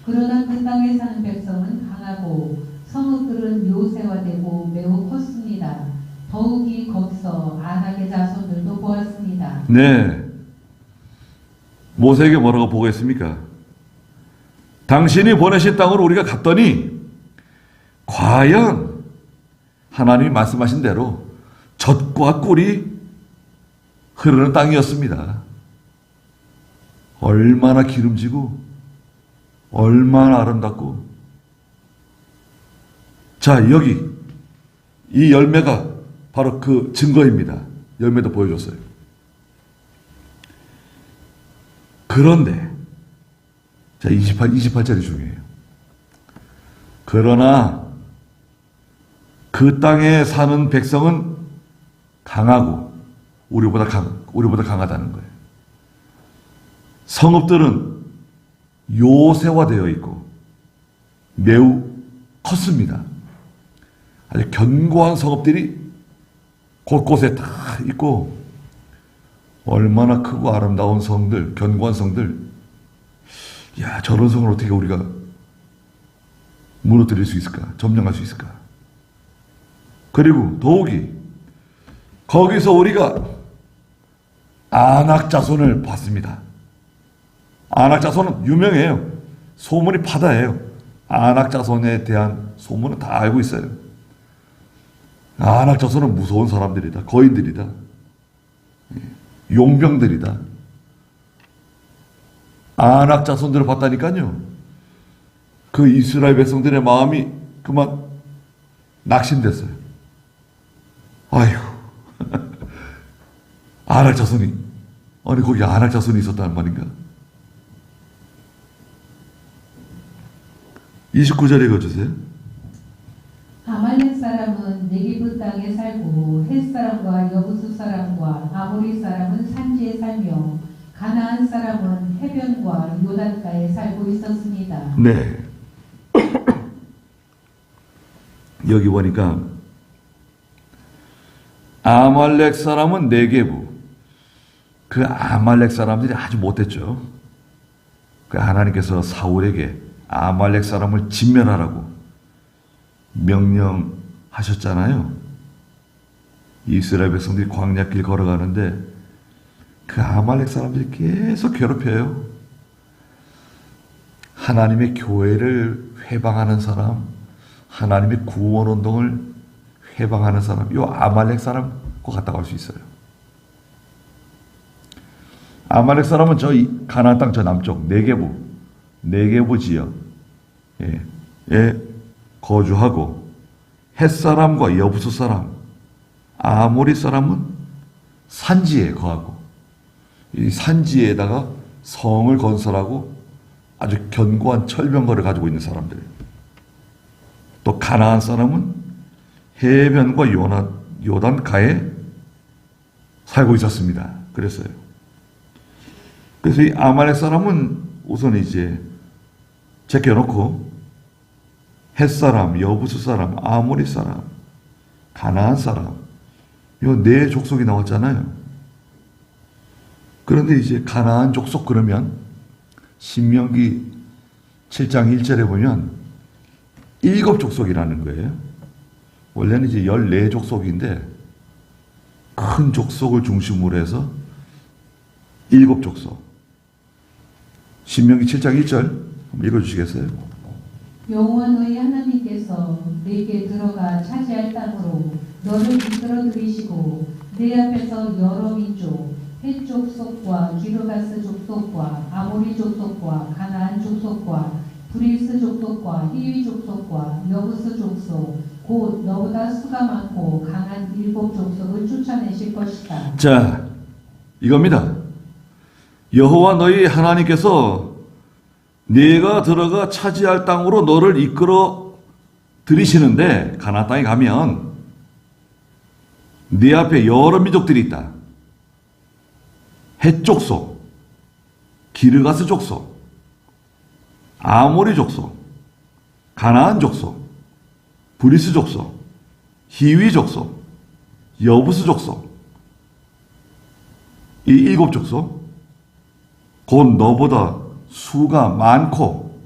그러나 그 땅에 사는 백성은 강하고 성읍들은 묘세화되고 매우 컸습니다. 더욱이 거기서 아낙의 자손들도 보았습니다. 네. 모세에게 뭐라고 보고했습니까? 당신이 보내신 땅으로 우리가 갔더니 과연 하나님이 말씀하신 대로 젖과 꿀이 흐르는 땅이었습니다. 얼마나 기름지고 얼마나 아름답고. 자, 여기 이 열매가 바로 그 증거입니다. 열매도 보여줬어요. 그런데 자, 28절이 중요해요. 그러나 그 땅에 사는 백성은 강하고 우리보다 강하다는 거예요. 성읍들은 요새화되어 있고 매우 컸습니다. 아주 견고한 성읍들이 곳곳에 다 있고 얼마나 크고 아름다운 성들, 견고한 성들. 야, 저런 성을 어떻게 우리가 무너뜨릴 수 있을까? 점령할 수 있을까? 그리고 더욱이 거기서 우리가 아낙 자손을 봤습니다. 아낙 자손은 유명해요. 소문이 파다해요. 아낙 자손에 대한 소문은 다 알고 있어요. 아낙 자손은 무서운 사람들이다. 거인들이다. 용병들이다. 아낙 자손들을 봤다니까요. 그 이스라엘 백성들의 마음이 그만 낙심됐어요. 아휴, 아낙 자손이, 아니 거기 아낙 자손이 있었다는 말인가? 29절 읽어주세요. 아말렉 사람은 네게브 땅에 살고 헷 사람과 여부수 사람과 아모리 사람은 산지에 살며 가나안 사람은 해변과 요단가에 살고 있었습니다. 네. 여기 보니까 아말렉 사람은 네게부. 그 아말렉 사람들이 아주 못됐죠. 그 하나님께서 사울에게 아말렉 사람을 진멸하라고 명령하셨잖아요. 이스라엘 백성들이 광야길 걸어가는데 그 아말렉 사람들이 계속 괴롭혀요. 하나님의 교회를 회방하는 사람, 하나님의 구원운동을 회방하는 사람, 이 아말렉 사람과 같다고 할 수 있어요. 아말렉 사람은 저 가나안 땅 저 남쪽 네게부 지역에 거주하고 헷사람과 여부수 사람, 아모리 사람은 산지에 거하고 이 산지에다가 성을 건설하고 아주 견고한 철병거를 가지고 있는 사람들. 또 가나안 사람은 해변과 요단가에 살고 있었습니다. 그래서 이 아말렉 사람은 우선 이제 제껴놓고 헷사람, 여부수 사람, 아모리 사람, 가나안 사람, 요 네 족속이 나왔잖아요. 그런데 이제 가나안 족속 그러면 신명기 7장 1절에 보면 7족속이라는 거예요. 원래는 이제 14족속인데 큰 족속을 중심으로 해서 7족속. 신명기 7장 1절 한번 읽어주시겠어요? 여호와 너희 하나님께서 내게 들어가 차지할 땅으로 너를 이끌어 들이시고 내 앞에서 여러 민족 헷 족속과 기르가스 족속과 아모리 족속과 가나안 족속과 브리스 족속과 히위 족속과 여부스 족속 곧 너보다 수가 많고 강한 7족속을 쫓아내실 것이다. 자, 이겁니다. 여호와 너희 하나님께서 네가 들어가 차지할 땅으로 너를 이끌어 들이시는데 가나안 땅에 가면 네 앞에 여러 민족들이 있다. 헷 족속, 기르가스 족속, 아모리 족속, 가나안 족속, 브리스 족속, 히위 족속, 여부스 족속, 이 7족속, 곧 너보다 수가 많고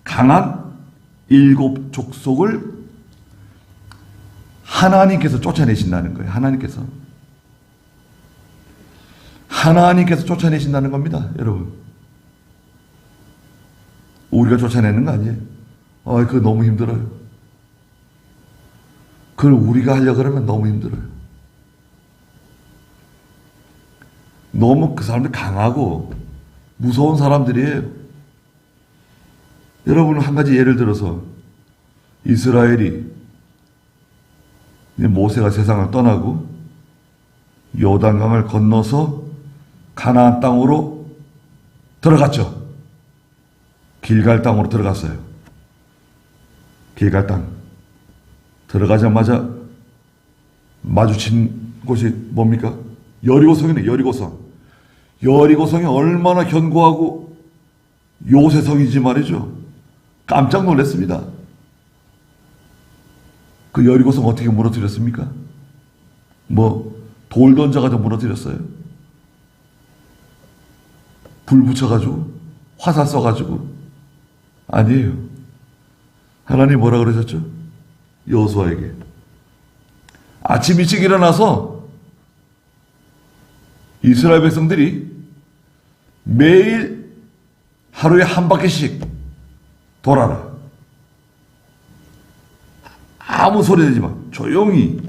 강한 7족속을 하나님께서 쫓아내신다는 거예요. 하나님께서 쫓아내신다는 겁니다. 여러분. 우리가 쫓아내는 거 아니에요. 그거 너무 힘들어요. 그걸 우리가 하려고 그러면 너무 힘들어요. 너무 그 사람들 강하고 무서운 사람들이에요. 여러분은 한 가지 예를 들어서 이스라엘이 모세가 세상을 떠나고 요단강을 건너서 가나안 땅으로 들어갔죠. 길갈 땅으로 들어갔어요. 길갈 땅. 들어가자마자 마주친 곳이 뭡니까? 여리고성이네, 여리고성. 여리고성이 얼마나 견고하고 요새성이지 말이죠. 깜짝 놀랐습니다. 그 여리고성 어떻게 무너뜨렸습니까? 돌 던져가지고 무너뜨렸어요? 불 붙여가지고? 화살 쏴가지고? 아니에요. 하나님 뭐라 그러셨죠? 여호수아에게. 아침 일찍 일어나서 이스라엘 백성들이 매일 하루에 한 바퀴씩 돌아라. 아무 소리 내지 마. 조용히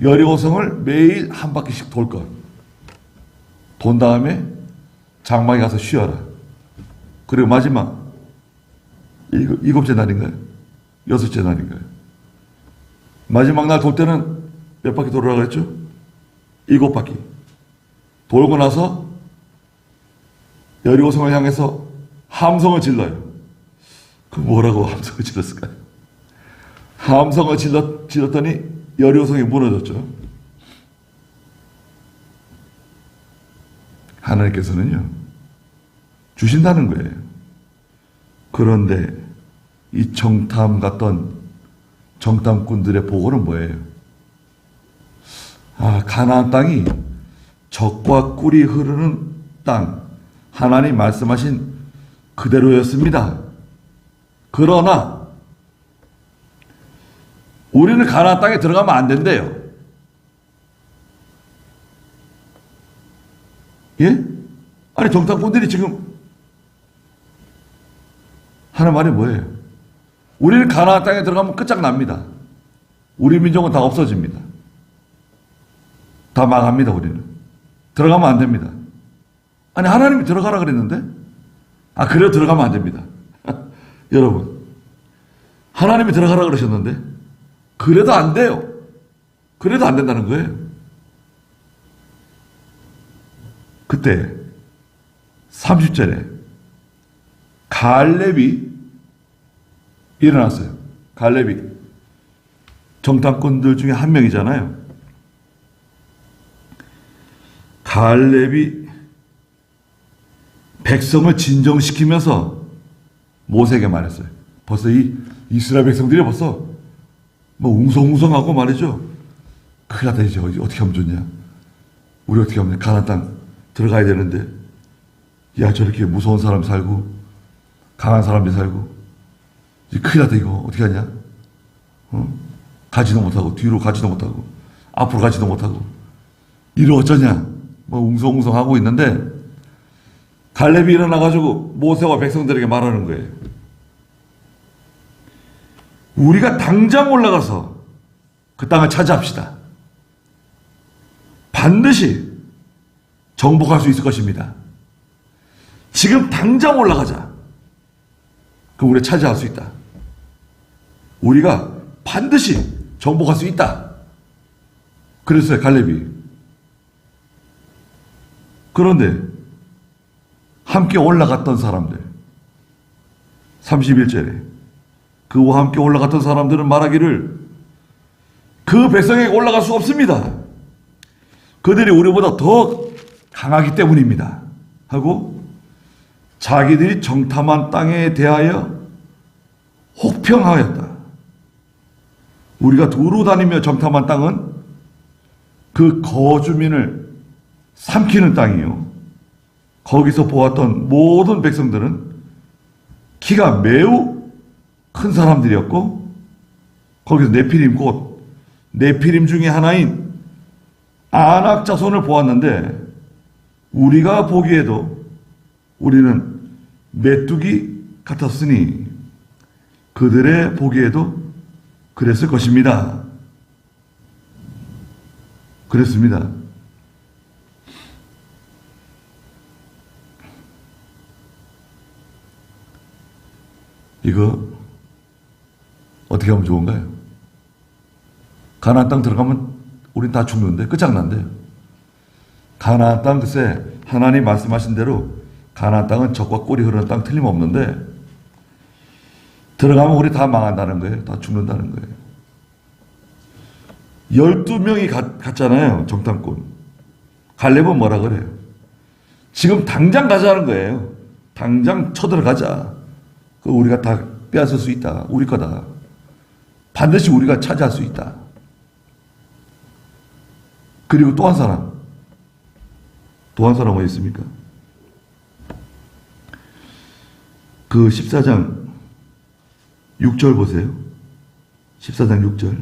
여리고성을 매일 한 바퀴씩 돌 것. 돈 다음에 장막에 가서 쉬어라. 그리고 마지막 7째 날인가요? 6째 날인가요? 마지막 날 돌 때는 몇 바퀴 돌으라고 했죠? 7바퀴. 돌고 나서 여리고성을 향해서 함성을 질러요. 그 뭐라고 함성을 질렀을까요? 함성을 질렀더니 여리고성이 무너졌죠. 하나님께서는요, 주신다는 거예요. 그런데 이 정탐 갔던 정탐꾼들의 보고는 뭐예요? 가나안 땅이 젖과 꿀이 흐르는 땅, 하나님 말씀하신 그대로였습니다. 그러나 우리는 가나안 땅에 들어가면 안 된대요. 예? 아니, 정탐꾼들이 지금 하는 말이 뭐예요? 우리는 가나안 땅에 들어가면 끝장납니다. 우리 민족은 다 없어집니다. 다 망합니다. 우리는 들어가면 안 됩니다. 아니, 하나님이 들어가라 그랬는데? 그래도 들어가면 안 됩니다. 여러분, 하나님이 들어가라 그러셨는데 그래도 안 돼요. 그래도 안 된다는 거예요. 그때 30절에 갈렙이 일어났어요. 갈렙이 정탐꾼들 중에 한 명이잖아요. 갈렙이 백성을 진정시키면서 모세에게 말했어요. 벌써 이 이스라엘 백성들이 벌써 웅성웅성하고 말이죠. 큰일 났다, 이제 어떻게 하면 좋냐. 우리 어떻게 하면 가나안 땅 들어가야 되는데, 야, 저렇게 무서운 사람 살고 강한 사람들이 살고 이제 큰일 났다, 이거 어떻게 하냐. 가지도 못하고 뒤로 가지도 못하고 앞으로 가지도 못하고 이를 어쩌냐. 웅성웅성하고 있는데 갈렙이 일어나가지고 모세와 백성들에게 말하는 거예요. 우리가 당장 올라가서 그 땅을 차지합시다. 반드시 정복할 수 있을 것입니다. 지금 당장 올라가자. 그럼 우리가 차지할 수 있다. 우리가 반드시 정복할 수 있다. 그랬어요, 갈렙이. 그런데 함께 올라갔던 사람들, 31절에 그와 함께 올라갔던 사람들은 말하기를 그 백성에게 올라갈 수 없습니다. 그들이 우리보다 더 강하기 때문입니다. 하고 자기들이 정탐한 땅에 대하여 혹평하였다. 우리가 두루 다니며 정탐한 땅은 그 거주민을 삼키는 땅이요. 거기서 보았던 모든 백성들은 키가 매우 큰 사람들이었고, 거기서 네피림, 곧 네피림 중에 하나인 아낙 자손을 보았는데, 우리가 보기에도 우리는 메뚜기 같았으니 그들의 보기에도 그랬을 것입니다. 그랬습니다. 이거 어떻게 하면 좋은가요? 가나안 땅 들어가면 우린 다 죽는데, 끝장난대요. 가나안 땅, 글쎄 하나님 말씀하신 대로 가나안 땅은 젖과 꿀이 흐르는 땅 틀림없는데, 들어가면 우리 다 망한다는 거예요. 다 죽는다는 거예요. 12명이 갔잖아요, 정탐꾼. 갈렙은 뭐라 그래요? 지금 당장 가자는 거예요. 당장 쳐들어가자. 우리가 다 빼앗을 수 있다. 우리 거다. 반드시 우리가 차지할 수 있다. 그리고 또 한 사람. 또 한 사람 어디 있습니까? 그 14장 6절 보세요. 14장 6절.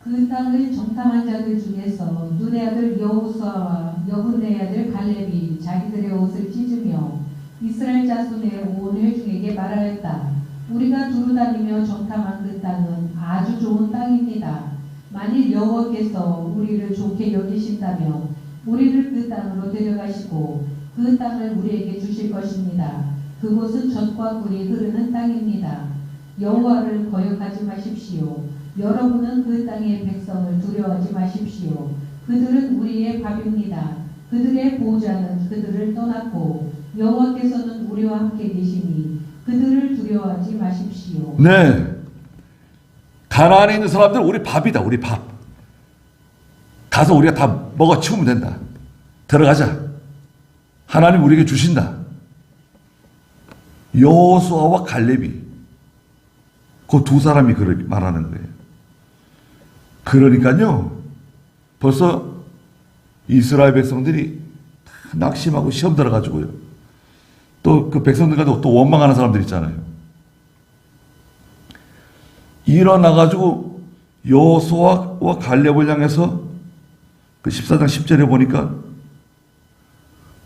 그 땅을 정탐한 자들 중에서 눈의 아들 여호수아와 여분의 아들 갈렙이 자기들의 옷을 찢으며 이스라엘 자손의 온 회중에게 말하였다. 우리가 두루 다니며 정탐한 그 땅은 아주 좋은 땅입니다. 만일 여호와께서 우리를 좋게 여기신다면 우리를 그 땅으로 데려가시고 그 땅을 우리에게 주실 것입니다. 그곳은 젖과 꿀이 흐르는 땅입니다. 여호와를 거역하지 마십시오. 여러분은 그 땅의 백성을 두려워하지 마십시오. 그들은 우리의 밥입니다. 그들의 보호자는 그들을 떠났고 여호와께서는 우리와 함께 계시니 그들을 두려워하지 마십시오. 네. 가나안에 있는 사람들은 우리 밥이다. 우리 밥. 가서 우리가 다 먹어 치우면 된다. 들어가자. 하나님 우리에게 주신다. 여호수아와 갈렙이 그 두 사람이 그렇게 말하는 거예요. 그러니까요. 벌써 이스라엘 백성들이 낙심하고 시험 들어가지고요. 또 그 백성들과도 또 원망하는 사람들 있잖아요. 일어나가지고 여호수아와 갈렙을 향해서 그 14장 10절에 보니까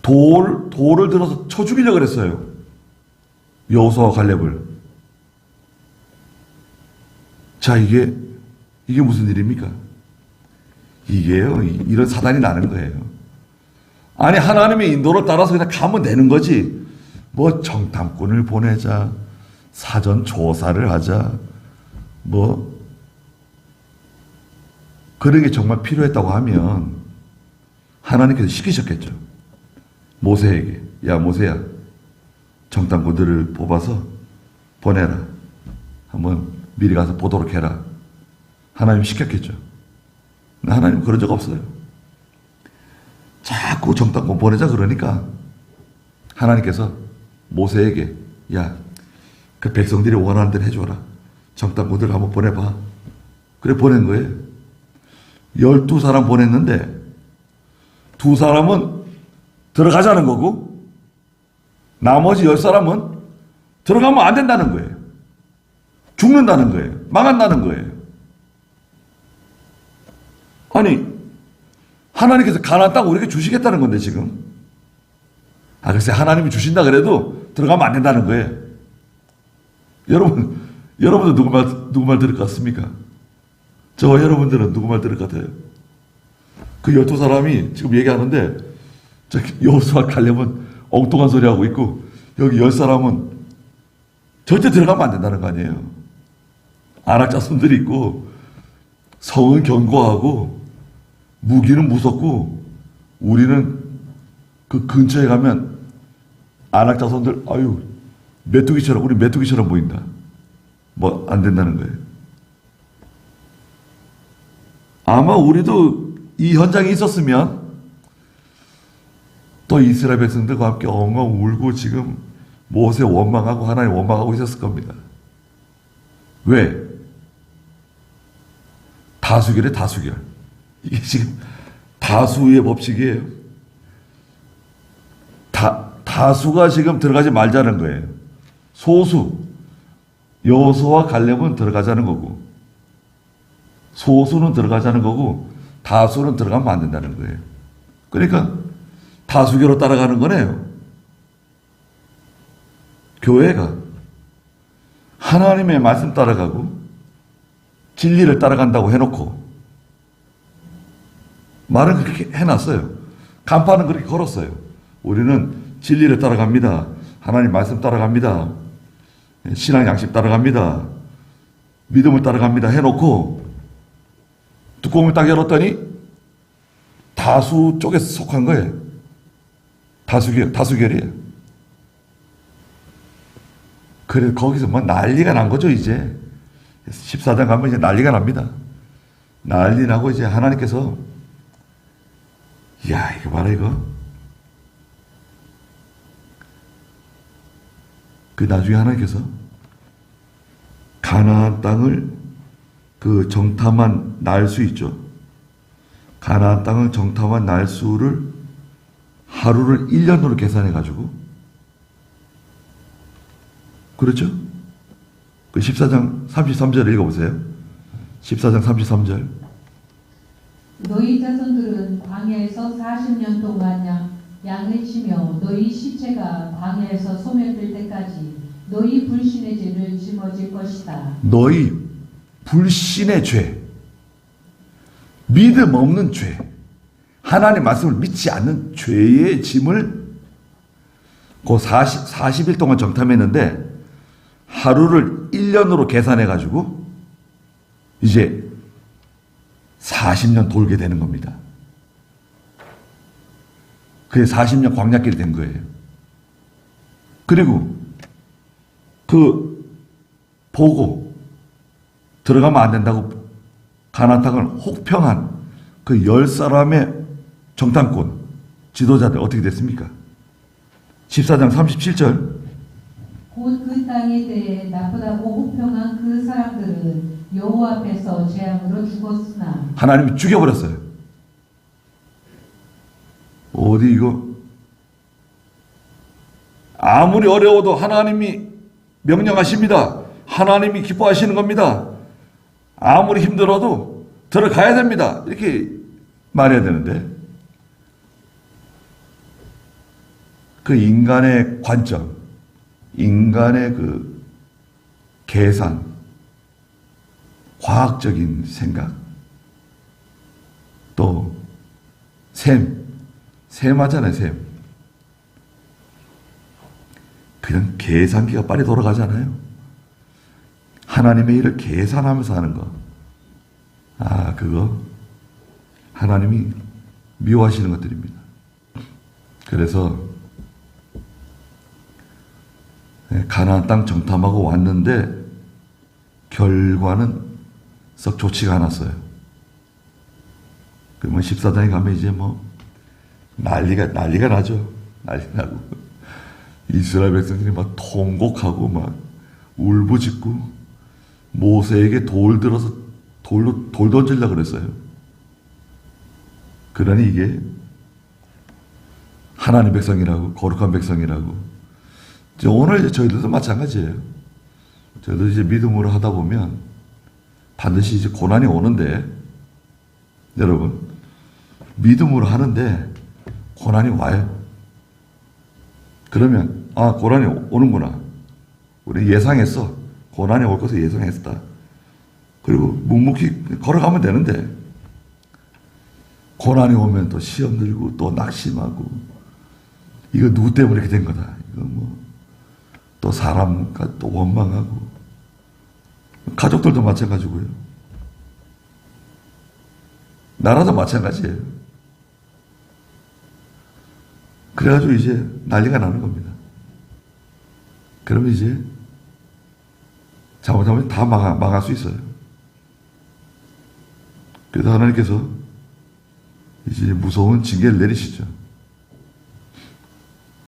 돌을 들어서 쳐 죽이려고 그랬어요. 여호수아와 갈렙을. 자, 이게 무슨 일입니까? 이게요, 이런 사단이 나는 거예요. 아니, 하나님의 인도를 따라서 그냥 가면 되는 거지. 뭐 정탐꾼을 보내자, 사전 조사를 하자, 뭐 그런 게 정말 필요했다고 하면 하나님께서 시키셨겠죠. 모세에게, 야 모세야, 정탐꾼들을 뽑아서 보내라. 한번 미리 가서 보도록 해라. 하나님 시켰겠죠. 근데 하나님 그런 적 없어요. 자꾸 정탐꾼 보내자 그러니까 하나님께서 모세에게, 야, 그 백성들이 원하는 대로 해줘라. 정탐꾼들 한번 보내봐. 그래 보낸 거예요. 12사람 보냈는데 2사람은 들어가자는 거고 나머지 10사람은 들어가면 안 된다는 거예요. 죽는다는 거예요. 망한다는 거예요. 아니, 하나님께서 가나안 땅 우리에게 주시겠다는 건데 지금. 글쎄 하나님이 주신다 그래도 들어가면 안 된다는 거예요. 여러분들 누구 말 들을 것 같습니까? 저와 여러분들은 누구 말 들을 것 같아요? 그 12사람이 지금 얘기하는데 여호수아 갈렙은 엉뚱한 소리 하고 있고 여기 10사람은 절대 들어가면 안 된다는 거 아니에요. 아낙 자손들이 있고 성은 견고하고 무기는 무섭고 우리는 그 근처에 가면 아낙 자손들 아유 메뚜기처럼 우리 메뚜기처럼 보인다. 뭐 안 된다는 거예요. 아마 우리도 이 현장에 있었으면 또 이스라엘 백성들과 함께 엉엉 울고 지금 모세 원망하고 하나님 원망하고 있었을 겁니다. 왜? 다수결에 다수결. 이게 지금 다수의 법칙이에요. 다수가 지금 들어가지 말자는 거예요. 소수. 여호수아와 갈렙은 들어가자는 거고 소수는 들어가자는 거고 다수는 들어가면 안 된다는 거예요. 그러니까 다수결로 따라가는 거네요. 교회가 하나님의 말씀 따라가고 진리를 따라간다고 해놓고 말은 그렇게 해놨어요. 간판은 그렇게 걸었어요. 우리는 진리를 따라갑니다. 하나님 말씀 따라갑니다. 신앙 양식 따라갑니다. 믿음을 따라갑니다. 해놓고 뚜껑을 딱 열었더니 다수 쪽에 속한 거예요. 다수결이에요. 그래서 거기서 뭐 난리가 난 거죠, 이제. 14장 가면 이제 난리가 납니다. 난리 나고 이제 하나님께서, 이야, 이거 봐라, 이거. 그 나중에 하나님께서 가나안 땅을 그 정탐한 날수 있죠. 가나안 땅을 정탐한 날수를 하루를 1년으로 계산해 가지고 그렇죠? 그 14장 33절을 읽어보세요. 14장 33절. 너희 자손들은 광야에서 40년 동안 양을 치며 너희 시체가 광야에서 소멸될 때까지 너희 불신의 죄를 짊어질 것이다. 너희 불신의 죄, 믿음 없는 죄, 하나님 말씀을 믿지 않는 죄의 짐을 그 40일 동안 정탐했는데 하루를 1년으로 계산해가지고 이제 40년 돌게 되는 겁니다. 그게 40년 광야길이 된 거예요. 그리고 보고 들어가면 안 된다고 가나안 땅을 혹평한 그 10사람의 정탐꾼 지도자들 어떻게 됐습니까? 14장 37절. 곧 그 땅에 대해 나쁘다고 혹평한 그 사람들은 여호와 앞에서 재앙으로 죽었으나 하나님이 죽여버렸어요. 어디 이거 아무리 어려워도 하나님이 명령하십니다. 하나님이 기뻐하시는 겁니다. 아무리 힘들어도 들어가야 됩니다. 이렇게 말해야 되는데 그 인간의 관점, 인간의 그 계산, 과학적인 생각, 또 셈 하잖아요, 셈. 그냥 계산기가 빨리 돌아가잖아요. 하나님의 일을 계산하면서 하는 거. 그거 하나님이 미워하시는 것들입니다. 그래서 가나안 땅 정탐하고 왔는데 결과는 썩 좋지가 않았어요. 그러면 14장에 가면 이제 뭐 난리가 나죠. 난리 나고 이스라엘 백성들이 막 통곡하고 막 울부짖고 모세에게 돌 들어서 돌 던지려고 그랬어요. 그러니 이게 하나님 백성이라고, 거룩한 백성이라고. 오늘 이제 저희들도 마찬가지예요. 저희도 이제 믿음으로 하다 보면 반드시 이제 고난이 오는데, 여러분, 믿음으로 하는데 고난이 와요. 그러면, 고난이 오는구나. 우리 예상했어. 고난이 올 것을 예상했다. 그리고 묵묵히 걸어가면 되는데, 고난이 오면 또 시험 들고 또 낙심하고, 이거 누구 때문에 이렇게 된 거다. 이거 뭐, 또 사람과 또 원망하고, 가족들도 마찬가지고요. 나라도 마찬가지예요. 그래가지고 이제 난리가 나는 겁니다. 그러면 이제 잘못하면 다 망할 수 있어요. 그래서 하나님께서 이제 무서운 징계를 내리시죠.